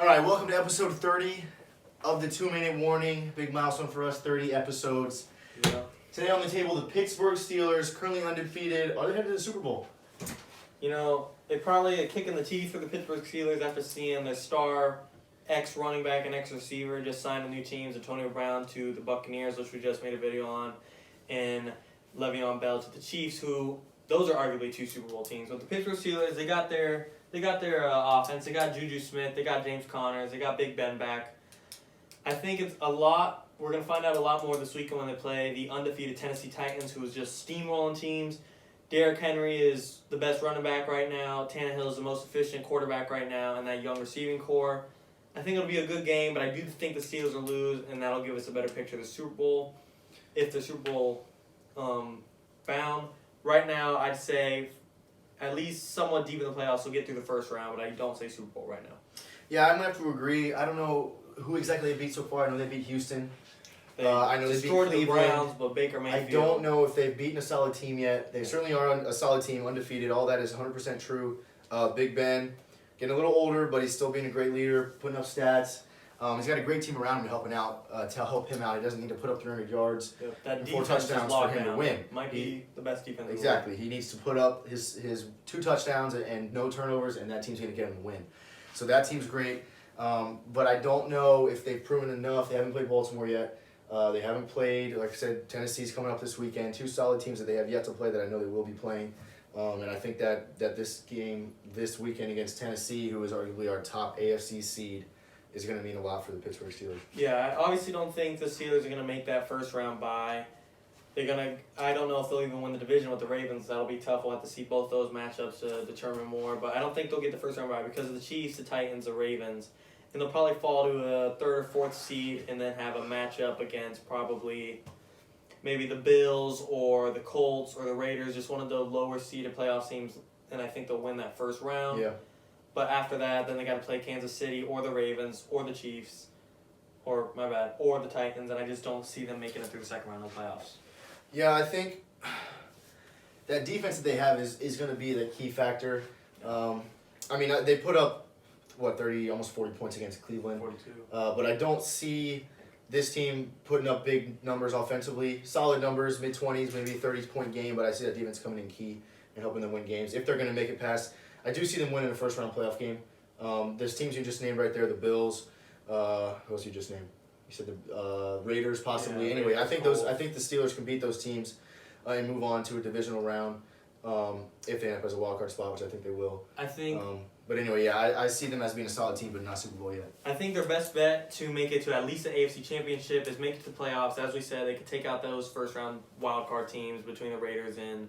All right, welcome to episode 30 of the 2-minute warning. Big milestone for us, 30 episodes. Yeah. Today on the table, the Pittsburgh Steelers, currently undefeated. Are they headed to the Super Bowl? You know, it probably a kick in the teeth for the Pittsburgh Steelers after seeing their star ex-running back and ex-receiver just sign a new teams, Antonio Brown to the Buccaneers, which we just made a video on, and Le'Veon Bell to the Chiefs, who those are arguably two Super Bowl teams. But the Pittsburgh Steelers, they got their offense. They got Juju Smith. They got James Connors. They got Big Ben back. I think it's a lot. We're going to find out a lot more this weekend when they play the undefeated Tennessee Titans, who is just steamrolling teams. Derrick Henry is the best running back right now. Tannehill is the most efficient quarterback right now in that young receiving core. I think it'll be a good game, but I do think the Steelers will lose, and that'll give us a better picture of the Super Bowl. If the Super Bowl bound. Right now, I'd say at least somewhat deep in the playoffs, we'll get through the first round, but I don't say Super Bowl right now. Yeah, I'm going to have to agree. I don't know who exactly they beat so far. I know they beat Houston. They I know they beat destroyed the Cleveland. Browns, but Baker Mayfield. I don't know if they've beaten a solid team yet. They certainly are a solid team, undefeated. All that is 100% true. Big Ben, getting a little older, but he's still being a great leader, putting up stats. He's got a great team around him to help him out. He doesn't need to put up 300 yards and 4 touchdowns for him to win. Might be the best defense. Exactly. He needs to put up his 2 touchdowns and no turnovers, and that team's going to get him the win. So that team's great. But I don't know if they've proven enough. They haven't played Baltimore yet. They haven't played, like I said, Tennessee's coming up this weekend. 2 solid teams that they have yet to play that I know they will be playing. And I think that this game this weekend against Tennessee, who is arguably our top AFC seed, is going to mean a lot for the Pittsburgh Steelers. Yeah, I obviously don't think the Steelers are going to make that first round bye. I don't know if they'll even win the division with the Ravens. That'll be tough. We'll have to see both those matchups to determine more. But I don't think they'll get the first round bye because of the Chiefs, the Titans, the Ravens. And they'll probably fall to a 3rd or 4th seed and then have a matchup against probably maybe the Bills or the Colts or the Raiders, just one of the lower seeded playoff teams. And I think they'll win that first round. Yeah. But after that, then they got to play Kansas City or the Ravens or the Chiefs, or the Titans, and I just don't see them making it through the second round of the playoffs. Yeah, I think that defense that they have is going to be the key factor. They put up, 30, almost 40 points against Cleveland. 42. But I don't see this team putting up big numbers offensively. Solid numbers, mid-20s, maybe 30-point game, but I see that defense coming in key and helping them win games. If they're going to make it past, I do see them winning a first-round playoff game. There's teams you just named right there, the Bills. Who else you just named? You said the Raiders, possibly. Yeah, anyway, I think the Steelers can beat those teams and move on to a divisional round if they end up as a wild card spot, which I think they will. I think. But anyway, yeah, I see them as being a solid team, but not Super Bowl yet. I think their best bet to make it to at least the AFC Championship is make it to the playoffs. As we said, they could take out those first-round wild card teams between the Raiders and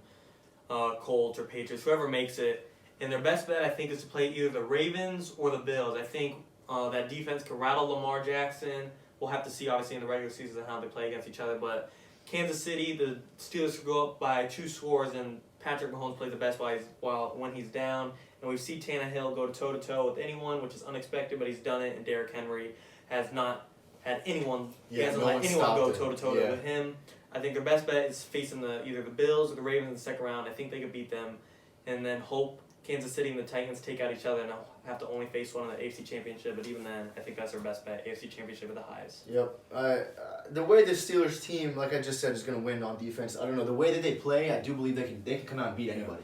Colts or Patriots, whoever makes it. And their best bet, I think, is to play either the Ravens or the Bills. I think that defense can rattle Lamar Jackson. We'll have to see, obviously, in the regular season how they play against each other. But Kansas City, the Steelers could go up by 2 scores, and Patrick Mahomes plays the best when he's down. And we've seen Tannehill go toe-to-toe with anyone, which is unexpected, but he's done it. And Derrick Henry has not had anyone. He hasn't let anyone go toe-to-toe with him. I think their best bet is facing either the Bills or the Ravens in the second round. I think they could beat them, and then hope Kansas City and the Titans take out each other, and I'll have to only face one in the AFC Championship. But even then, I think that's their best bet. AFC Championship at the highest. Yep. The way the Steelers team, like I just said, is going to win on defense. I don't know. The way that they play, I do believe they can come out and beat anybody.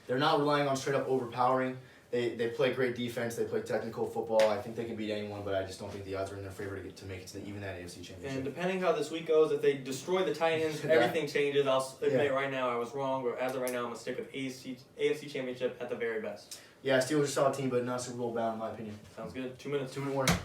They're not relying on straight up overpowering. They play great defense. They play technical football. I think they can beat anyone, but I just don't think the odds are in their favor to make it to even that AFC Championship. And depending how this week goes, if they destroy the Titans, everything changes. I'll admit right now I was wrong, but as of right now, I'm going to stick with AFC Championship at the very best. Yeah, Steelers are a solid team, but not Super Bowl bound, in my opinion. Sounds good. 2 minutes. 2-minute warning.